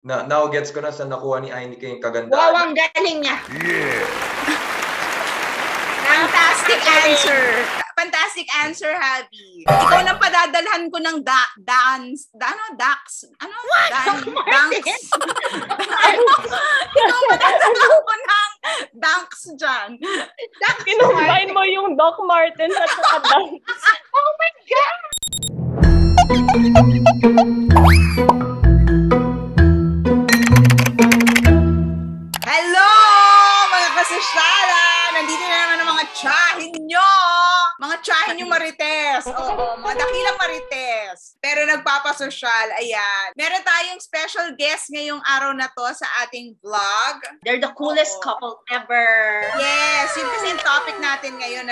Now gets ko na sa nakuha ni Ainika yung kagandaan. Wow, ang galing niya. Yeah. Fantastic answer. Fantastic answer, Habi. Ikaw nang padadalhan ko ng dance. Dunks. Ikaw padadalhan ko ng dunks dyan. Kinumbine mo yung Doc Martens at saka dunks. Oh my God! Hello, mga kasosyala! Nandito na naman ang mga tsahin nyo! Mga tsahin nyo marites! Oo, mga dakilang marites. Pero nagpapasosyal, ayan. Meron tayong special guest ngayong araw na to sa ating vlog. They're the coolest couple ever. Yes, yun kasi yung topic natin ngayon,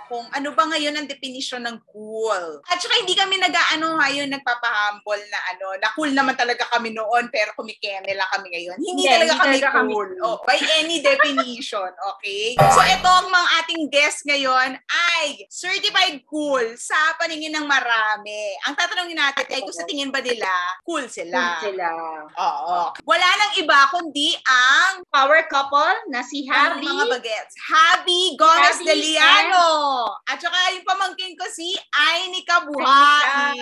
kung ano ba ngayon ang definition ng cool. At saka hindi kami ngayon nagpapahambol na cool naman talaga kami noon pero kumikeme lang kami ngayon. Hindi talaga kami cool. By any definition, okay? So ito ang mga ating guest ngayon ay certified cool sa paningin ng marami. Ang tatanungin natin ay kung sa tingin ba nila cool sila. Cool sila. Oo. Wala nang iba kundi ang Power couple na si Habi. Mga bagets. Habi Gomez Habi de Liano. At saka yung pamangkin ko si Ainika Buhay.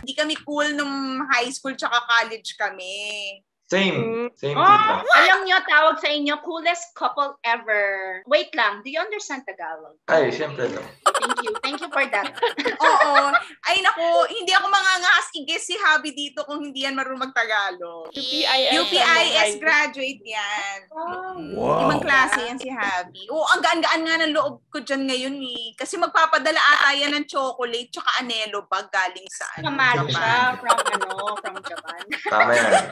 Hindi kami cool nung high school tsaka college kami. Same tita. Alam nyo, tawag sa inyo, coolest couple ever. Wait lang, do you understand Tagalog? Ay, syempre lang. Thank you for that. Oo. Ay naku, hindi ako mangangahas i-guess si Habi dito kung hindi yan marunong mag-Tagalog. UPIS graduate yan. Wow. Ibang klase yan si Habi. Oo, ang gaan-gaan nga ng loob ko dyan ngayon eh. Kasi magpapadala ata yan ng chocolate tsaka anelo bag galing sa Kamatcha from Japan. Tama yan.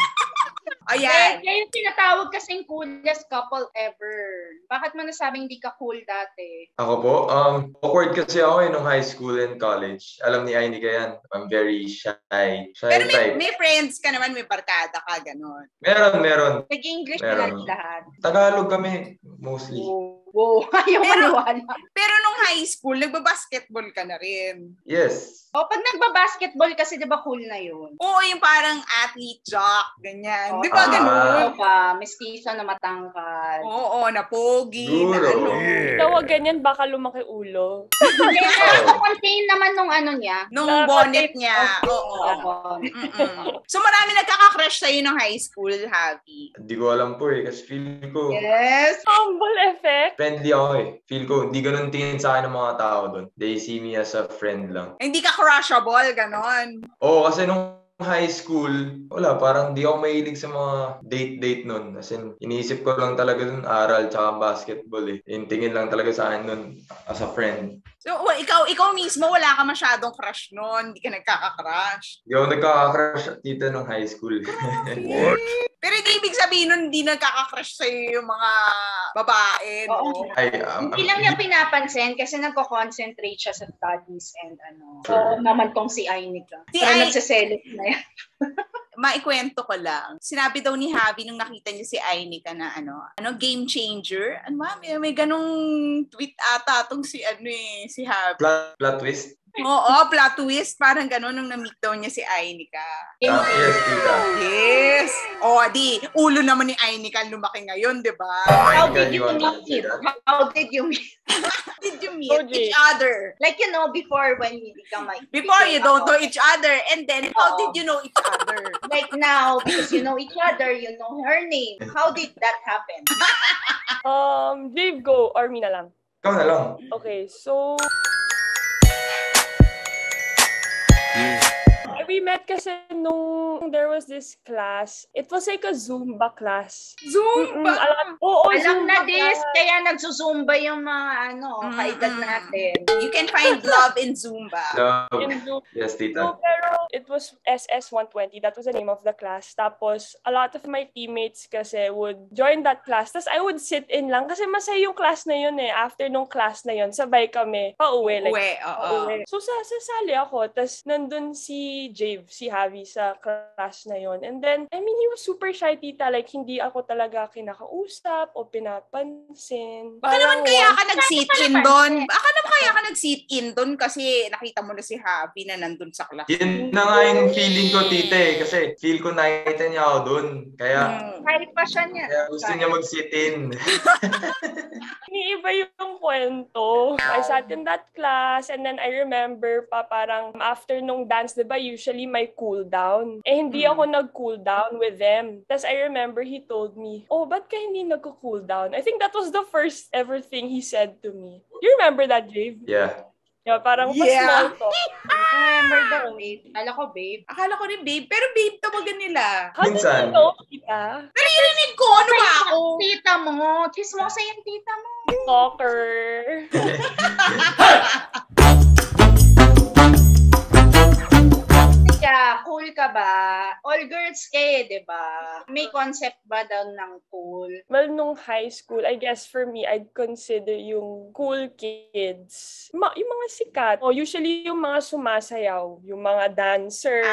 Ayan. Kaya yung tinatawag kasing coolest couple ever. Bakit mo nasabing hindi ka cool dati? Ako po, awkward kasi ako nung high school and college. Alam ni Ainika yan. I'm very shy. Pero type. may friends ka naman, may barkada ka, gano'n. Meron. Nag-English Meron. na lahat. Tagalog kami, mostly. Wow, ayaw maniwala. Pero nung high school, nagbabasketball ka na rin. Yes. O, pag nagbabasketball kasi, di ba cool na yun? Oo, yung parang athlete jock, ganyan. Oh, Di ba ganun? Oo pa, mestizo na matangkad. Oo, na pogi, na Siguro. ano. Yeah. Tawag ganyan, baka lumaki ulo. Kaya contain naman nung ano niya. Nung bonnet niya. Oo. So marami nagkaka-crush sa'yo ng high school, Habi. Hindi ko alam po kasi feel ko, Yes. Humble effect. friendly ako Feel ko, hindi ganun tingin sa akin ng mga tao doon. They see me as a friend lang. Hindi ka crushable, ganon. Oo, kasi nung high school, wala, parang di ako mahilig sa mga date nun. As in, iniisip ko lang talaga dun aral tsaka basketball eh. Yung tingin lang talaga sa akin nun as a friend. So, ikaw mismo, wala ka masyadong crush nun. Hindi ka nagkaka-crush. Hindi ako nagkaka-crush dito nung high school. What? Pero hindi ibig sabihin nun, hindi nagkaka-crush sa'yo yung mga babae, no? Oo. Ay, Hindi lang niya pinapansin kasi nagko-concentrate siya sa studies and ano. Sure. Oo naman tong si Ainika. Si Pero Ai- nagsiselos na yan. Maikwento ko lang. Sinabi daw ni Javi nung nakita niya si Ainika na game changer. Ano ba? May ganong tweet ata tong si Javi. plot twist. Oo, plot twist. Parang ganon nung na-meet daw niya si Ainika. Yes, tita. Yes! O, ulo naman ni Ainika lumaki ngayon, di ba? How God, did you want to say meet? that? How did you meet? Did you meet OJ. each other? Like, before when you become like... Before, you don't know each other. And then, how Oo. did you know each other? Like now, because you know each other, you know her name. How did that happen? Dave, go. Or me na lang. Ikaw na lang. Okay, so... We met kasi nung there was this class. It was like a Zumba class. Zumba! Oo, Alam na Zumba this, class. kaya nagsusumba yung mga kaedad natin. You can find love in Zumba. Love. In Zumba. Yes, tita. So, pero it was SS120. That was the name of the class. Tapos, a lot of my teammates kasi would join that class. Tapos, I would sit in lang kasi masaya yung class na yun eh. After nung class na yun, sabay kami pauwi. Uwe, oo. pauwi. So, sasali ako. Tapos, nandun si Jave, si Javi sa class na yon. And then, I mean, he was super shy, tita. Like, hindi ako talaga kinakausap o pinapansin. Baka naman kaya ka nag-sit-in naman. doon. Baka naman kaya ka nag-sit-in doon kasi nakita mo na si Javi na nandun sa class. Yun na nga yung feeling ko, tite. Kasi feel ko nakita niya ako doon. Kaya Kahit pa siya niya. gusto niya mag-sit-in. Iniiba yung kwento. I sat in that class and then I remember pa parang after nung dance, diba, usually may cool down. Eh, hindi ako nag-cool down with them. Tapos I remember he told me, oh, ba't ka hindi nag-cool down? I think that was the first ever thing he said to me. You remember that, Jave? Yeah. Yeah, parang Yeah. small talk. Remember that, babe? Kala ko, babe. Akala ko rin babe, pero babe tawagan nila. How did Minsan. you know, tita? Pero irinig ko, ano ba ako? Tita mo. Chismosa yung tita mo. Stalker. Kaya, cool ka ba? All girls kayo, di ba? May concept ba daw ng cool? Well, nung high school, I guess for me, I'd consider yung cool kids. Yung mga sikat. O, usually yung mga sumasayaw. Yung mga dancer.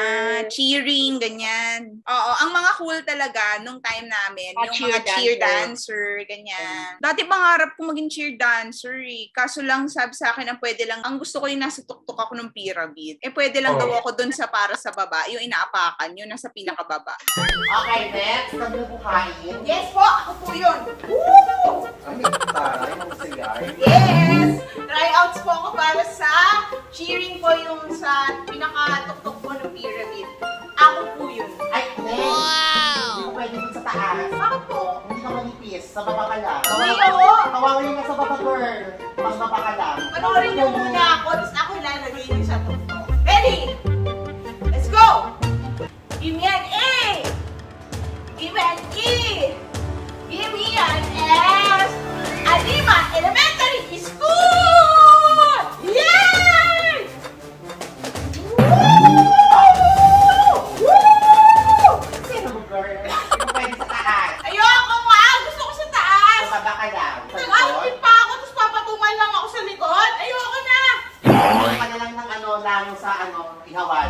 Cheering, ganyan. Oo, ang mga cool talaga nung time namin, yung Cheer mga cheer dancer, ganyan. Dati pangarap ko maging cheer dancer eh. Kaso lang sabi sa akin, ang gusto ko yung nasa tuktok ako ng pyramid. Eh pwede lang daw ako dun sa para sa baba, yung inaapakan, yun nasa pinakababa. Okay, next. Sabi mo buhayin. Yes po, ako po yun. Woo! Ay, taray, ang sayay. Yes! Tryouts po ako para sa cheering po yung sa pinakatuktok po ng pyramid. Ako po yun. Ay, next. Hindi ko pwede dun sa taas. Bakit po? Hindi ka manipis. Sa baba ka lang. Hindi ako. Kawawin ka sa baba, girl. Mas baba ka lang. Panoorin niyo muna ako, tapos ako ilalagay niyo sa tuktok. Ready? Let's go! Give me an A! Give me an E! Give me an S! Alima Elementary School! Yay! Woo! Woo! Sino mo, girl? Hindi ko pwede sa taas. Ayoko nga! Gusto ko sa taas! Sa baba ka lang. Sa Nag-outfit likod. pa ako, tapos papatungan lang ako sa likod? Ayoko na! Ano ka na lang ng lang sa ihawan.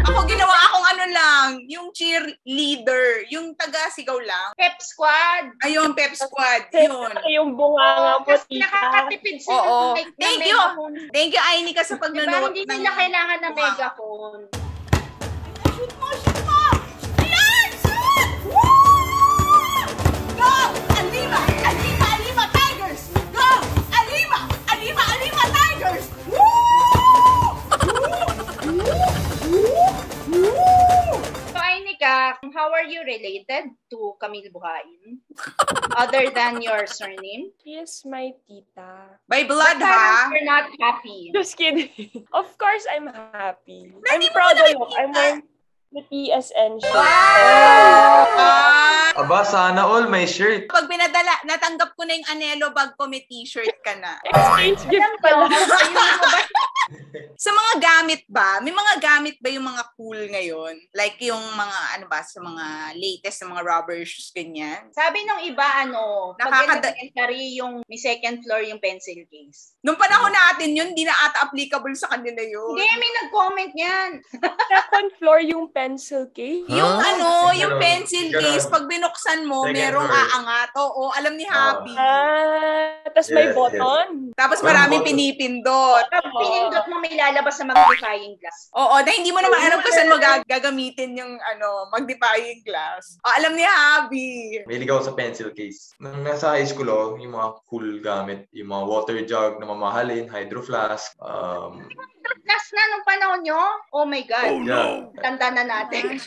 Ako ginawa akong yung cheerleader, yung taga-sigaw lang. Pep squad. Ayun, pep squad. Yun. Yung bunganga po, Kasi tita. nakakatipid sila Oo. ng mic ng Thank you. megaphone. Thank you, Ainika, sa Diba, pagnanood. hindi nila kailangan ng megaphone. Shoot mo! Shoot mo! Ayan! Shoot! Woo! Go! Alima! Alima! Alima Tigers! Go! Alima! Alima! Alima Tigers! Woo! So, Ainika, how are you related to Camille Buhain? Other than your surname? She is my tita. By blood, But ha? you're not happy. Just kidding. Of course, I'm happy. I'm Hindi mo proud na of it. I'm wearing the TSN shirt. Ah! Aba, sana all may shirt. Pag natanggap ko na yung Anelo bag ko, may t-shirt ka na. Exchange gift pala. Sa mga gamit ba? May mga gamit ba yung mga cool ngayon? Like yung mga, sa mga latest na mga rubber shoes, ganyan? Sabi nung iba, pag elementary yung may second floor yung pencil case. Nung panahon natin yun, di na ata applicable sa kanila yun. Hindi, may nag-comment yan. Second floor yung pencil case. Yung yung Ganun. pencil Ganun. case, pag binuksan mo, Second merong floor. aangat. Oo, alam ni Happy. Tas may Yes, button. Tapos Walang maraming button. pinipindot. Pag pinindot mo, may lalabas sa magnifying glass. Oo, na hindi mo naman alam kung saan mo gagamitin yung magnifying glass. Alam ni Happy. Mahilig ako sa pencil case. Nung nasa high school ako, yung mga cool gamit, yung mga water jug na mamahalin, hydro flask, Glass na nung panahon nyo? Oh my God. yeah. Tanda na natin.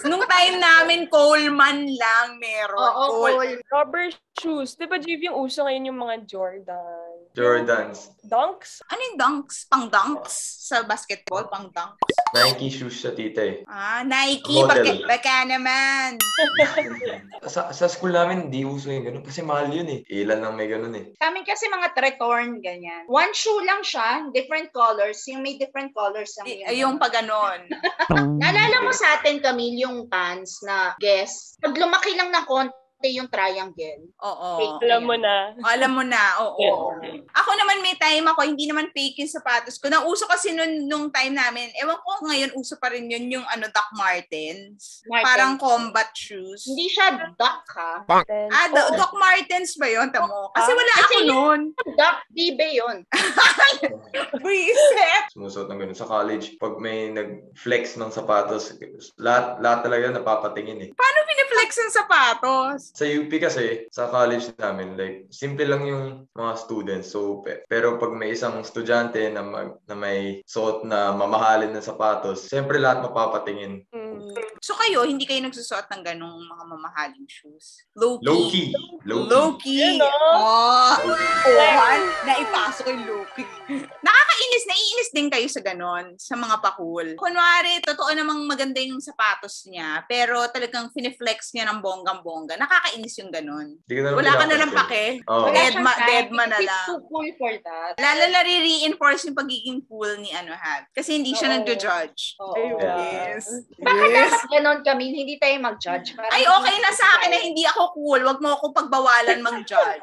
Nung time namin, Coleman lang meron. Oo, cool. Rubber shoes. Di ba, Jiv, yung uso ngayon yung mga Jordan? Jordans. Dunks? Ano yung dunks? Pang dunks? Sa basketball, pang dunks? Nike shoes sa tita eh. Nike. Model. Baka naman. Sa school namin, di uso yung ganun. Kasi mahal yun eh. Ilan lang may ganun eh. Kami kasi mga tretorn, ganyan. One shoe lang siya, different colors. Yung may different colors lang yun. Yung pag ganon. Naalala mo sa atin, Camille, yung pants na guess? Pag lumaki lang ng konti, yung triangle. Oo. Fake. Alam mo na. Alam mo na, oo. Ako naman may time ako, hindi naman fake yung sapatos ko. Nauso kasi nung time namin, ewan ko ngayon uso pa rin yun yung Doc Martens. Parang combat shoes. Hindi siya duck, ha? Doc Martens ba yun? Tamo. Kasi wala ako nun. Duck, bibe yun. Buisit. Sumusuot ng ganun. Sa college, pag may nag-flex ng sapatos, lahat talaga napapatingin eh. Paano piniflex yung sapatos? Sa UP kasi, sa college namin, like, simple lang yung mga students. So, pero pag may isang estudyante na may suot na mamahalin ng sapatos, siyempre lahat mapapatingin. So kayo, hindi kayo nagsusuot ng ganong mga mamahaling shoes? Low-key. Low-key. Naipasok yung low-key. Nakakainis, naiinis din kayo sa ganon, sa mga pa-cool. Kunwari, totoo namang maganda yung sapatos niya, pero talagang finiflex niya ng bonggang-bongga. Nakakainis yung ganon. Wala ka na lang pake. Oh. Deadma na He's lang. too cool for that. Lalo na re-reinforce yung pagiging cool ni Hat. Kasi hindi siya nagjo-judge. Oo. Yes. Bakit dapat ganon kami? Hindi tayo mag-judge. Parang Ay, okay na sa akin na hindi ako cool. Wag mo ako pagbawalan mag-judge.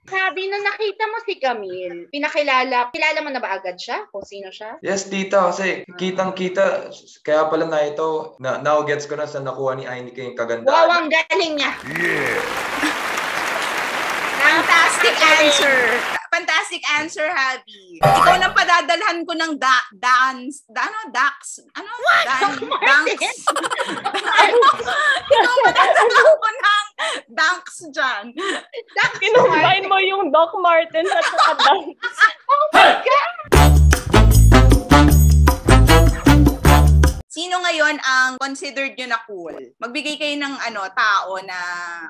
Sabi, nung nakita mo si Camille, kilala mo na ba agad siya? Kung sino siya? Yes, tita. Kasi kitang-kita. Kaya pala na ito. Now gets ko na sa nakuha ni Ainika yung kagandaan. Wow, ang galing niya! Fantastic answer. Fantastic answer, Habi. Ikaw nang padadalhan ko ng dance. Dunks. Ikaw padadalhan ko ng dunks dyan. Pinumbine mo yung Doc Martens at saka Dunks. Oh my God! Sino ngayon ang considered nyo na cool? Magbigay kayo ng tao na,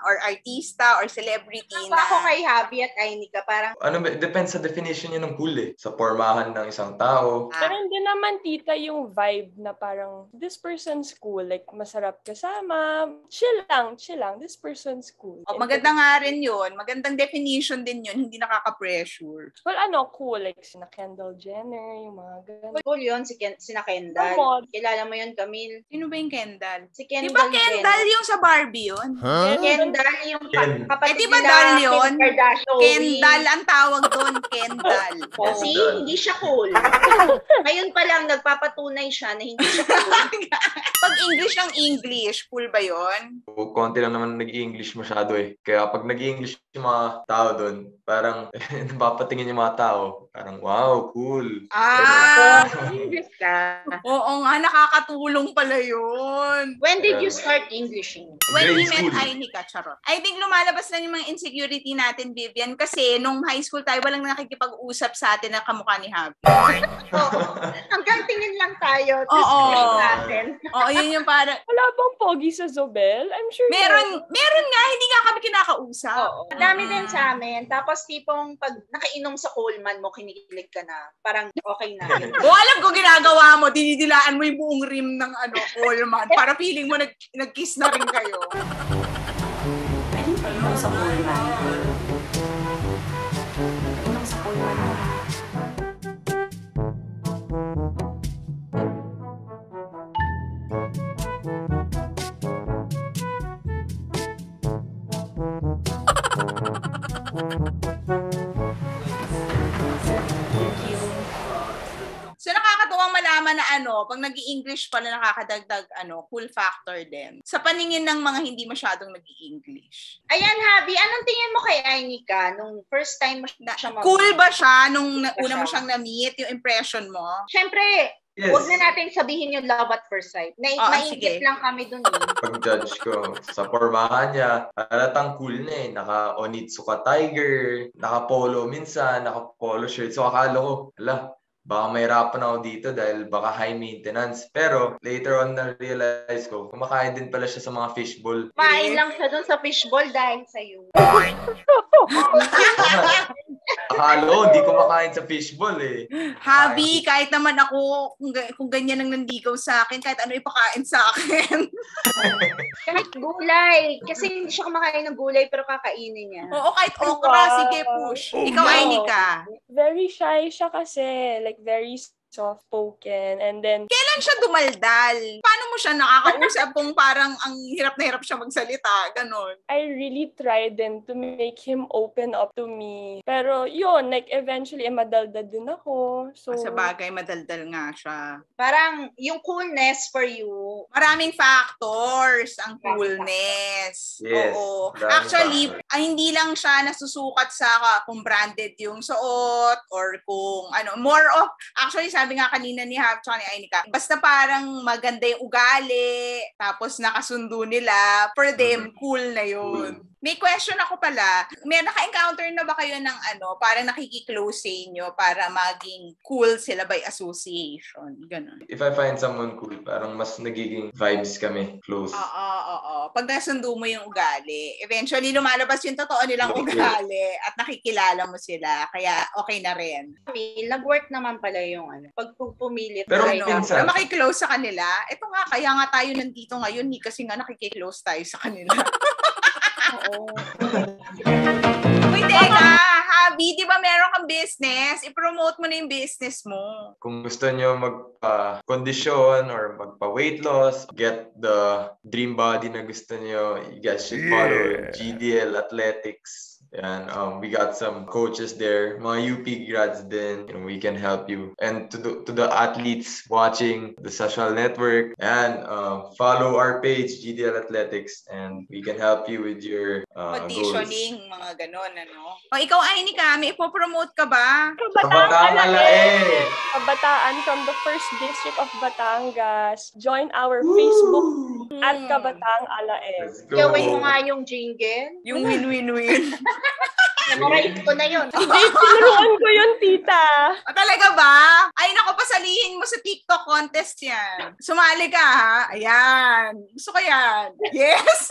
or artista, or celebrity na... Ako kay Habi at Ainika, parang... Depends sa definition niya ng cool eh. Sa pormahan ng isang tao. Pero hindi naman, tita, yung vibe na parang, this person's cool. Like, masarap kasama. Chill lang. This person's cool. Maganda nga rin yun. Magandang definition din yun. Hindi nakaka-pressure. Well, cool. Like, sina Kendall Jenner, yung mga ganun. Cool yun, sina Kendall. Kilala mo yun, Camille? Sino ba yung Kendall? Si Kendall. Diba Kendall yung sa Barbie yun? Kendall yung kapatid diba Dal yun? Kardashian. Kendall ang tawag doon, Kendall. Kasi hindi siya cool. Ngayon pa lang nagpapatunay siya na hindi siya cool. Pag English ng English, cool ba yun? Konti lang naman nag-i-English masyado eh. Kaya pag nag-i-English yung mga tao doon, parang napapatingin yung mga tao. Parang, wow, cool. English ka. Oo nga, nakakatulong pala yun. When did you start Englishing? When we Grade met school. Ainika, charot. I think lumalabas lang yung mga insecurity natin, Vivian, kasi nung high school tayo, walang nakikipag-usap sa atin na kamukha ni Habi. Hanggang tingin lang tayo. Oo. Natin. Oo, yun yung parang, Wala bang pogi sa Zobel? I'm sure meron nga, hindi nga kami kinakausap. Oo. Madami din sa amin. Tapos tipong pag nakainom sa Coleman mo, kinikilig ka na. Parang okay na. O alam ko ginagawa mo, dinidilaan mo yung buong rim ng Coleman para feeling mo nag-kiss na rin kayo. Inom sa Pullman. Inom sa Pullman. So nakakatuwang malaman na pag nag-i-English pala nakakadagdag cool factor din. Sa paningin ng mga hindi masyadong nag-i-English. Ayan, Habi, anong tingin mo kay Ainika nung first time mo siya mag- Cool ba siya nung Cool ba una mo siya? siyang na-meet, yung impression mo? Siyempre, Yes. huwag na natin sabihin yung love at first sight. Nainggit sige. lang kami dun eh. Pag-judge ko sa pormahan niya, halatang cool na eh. Naka-Onitsuka Tiger, naka-polo minsan, naka-polo shirt. So akala ko, baka mahirapan ako dito dahil baka high maintenance. Pero later on na-realize ko, kumakain din pala siya sa mga fishbowl. Kumain lang siya dun sa fishball dahil sa'yo. Akala ko, hindi kumakain sa fishbowl eh. Habi, kahit naman ako, kung ganyan ang nandigaw sa akin, kahit ano ipakain sa akin. Kahit gulay. Kasi hindi siya kumakain ng gulay pero kakainin niya. Oo, kahit okra, sige, push. Ikaw, Ainika. Very shy siya kasi. Like, very soft-spoken. And then, Kailan siya dumaldal? Paano mo siya nakakausap kung parang ang hirap na hirap siya magsalita? Ganon. I really tried then to make him open up to me. Pero yun, like eventually, madaldal din ako. So, Sa bagay, madaldal nga siya. Parang yung coolness for you, Maraming factors ang coolness. Yes, Oo. maraming Actually, factors. hindi lang siya nasusukat sa kung branded yung suot or kung ano. More of, actually sabi nga kanina ni Hav tsaka ni Ainika, basta parang maganda yung ugali, tapos nakasundo nila, for them, cool na yun. May question ako pala. May naka-encounter na ba kayo ng parang nakiki-close sa inyo para maging cool sila by association? Ganun. If I find someone cool, parang mas nagiging vibes kami, close. Oo. Pag nasundo mo yung ugali, eventually lumalabas yung totoo nilang Okay. ugali at nakikilala mo sila. Kaya okay na rin. nag-work naman pala yung pag pumilit. Pero tayo. minsan- Na makiclose sa kanila. Ito nga, kaya nga tayo nandito ngayon, kasi nga nakikiclose tayo sa kanila. Oo. Uy, teka, Habi, di ba meron kang business? I-promote mo na yung business mo. Kung gusto nyo magpa-kondisyon or magpa-weight loss, get the dream body na gusto nyo, you guys should follow GDL Athletics. Yan, we got some coaches there, mga UP grads din. We can help you. And to the athletes watching the social network, and follow our page, GDL Athletics, and we can help you with your goals. Conditioning, mga ganon, O ikaw, Ainika, may ipopromote ka ba? Kabataan Alae! Kabataan from the 1st District of Batangas. Join our Facebook at Kabataang Alae. Let's go! Gawin mo nga yung jingle. Yung win-win-win. Memorize ko na yun. Tinuruan ko yun, tita. Talaga ba? Ay, naku, pasalihin mo sa TikTok contest yan. Sumali ka, ha? Ayan. Gusto ko yan. Yes!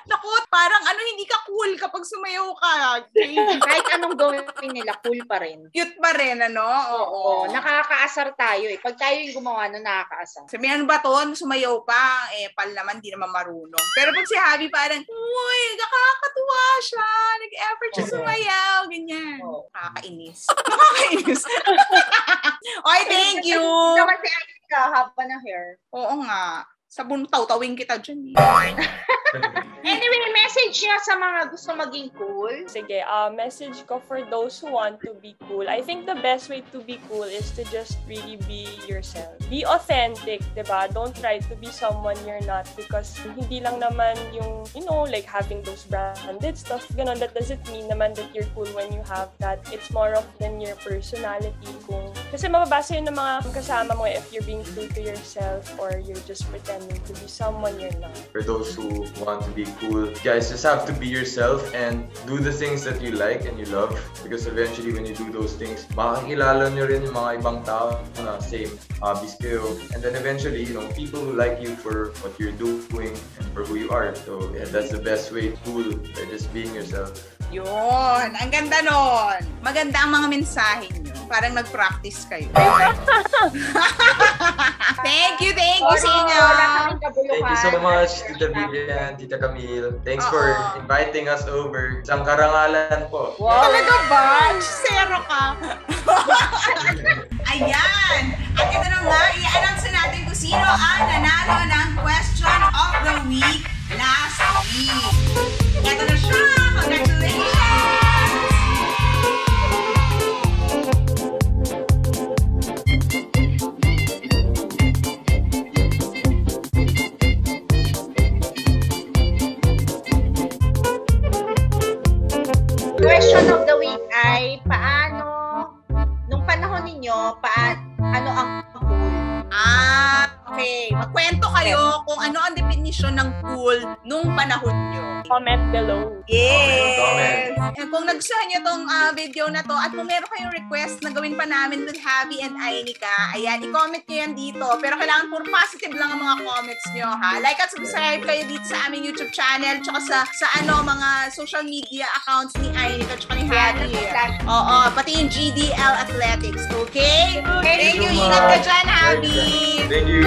Naku, parang hindi ka cool kapag sumayaw ka. Kahit anong gawin nila, cool pa rin. Cute pa rin, Oo. Nakakaasar tayo eh. Pag tayo yung gumawa nun, nakakaasar. Sabi, ano ba to? Sumayaw pa. Pal naman, di naman marunong. Pero pag si Javi parang, uy, nakakatuwa siya. Nag-effort siya sumayaw. Ganyan. Nakakainis. Oy, thank you. Naman si Anika, haba ng hair. Oo nga. Sabon taw-tawing kita dyan. Anyway, message niya sa mga gusto maging cool. Sige, message ko for those who want to be cool. I think the best way to be cool is to just really be yourself. Be authentic, diba? Don't try to be someone you're not, because hindi lang naman yung, like having those branded stuff, ganon, that doesn't mean naman that you're cool when you have that. It's more of than your personality. Kasi mababasa yun ng mga kasama mo if you're being true to yourself or you're just pretending to be someone you're not. For those who want to be cool, guys, just have to be yourself and do the things that you like and you love, because eventually when you do those things, makakilala nyo rin yung mga ibang tao na same hobbies kayo, and then eventually, people who like you for what you're doing and for who you are. So yeah, that's the best way to cool, by just being yourself. Yun. Ang ganda nun. Maganda ang mga mensahe nyo. Parang nag-practice kayo. Thank you sa inyo. Thank you so much, Tita Vivian, Tita Camille. Thanks for inviting us over. Isang karangalan po. Wow. Talaga ba? Zero ka. Ayan. At ito na nga, i-announce na natin kung sino ang nanalo ng question of the week last week. Ito na siya. Congratulations! Question of the week ay nung panahon ninyo, ano ang cool? Okay. Magkwento kayo kung ano ang definition ng cool nung panahon nyo. Comment below. Yes! And kung nagustuhan nyo tong video na to at kung meron kayong request na gawin pa namin with Javi and Ainika, ayan, i-comment nyo yan dito. Pero kailangan puro positive lang ang mga comments nyo, ha? Like at subscribe kayo dito sa aming YouTube channel tsaka sa mga social media accounts ni Ainika tsaka ni Javi. Oo, pati yung GDL Athletics, okay? Thank you, ingat ka dyan, Javi! Thank you.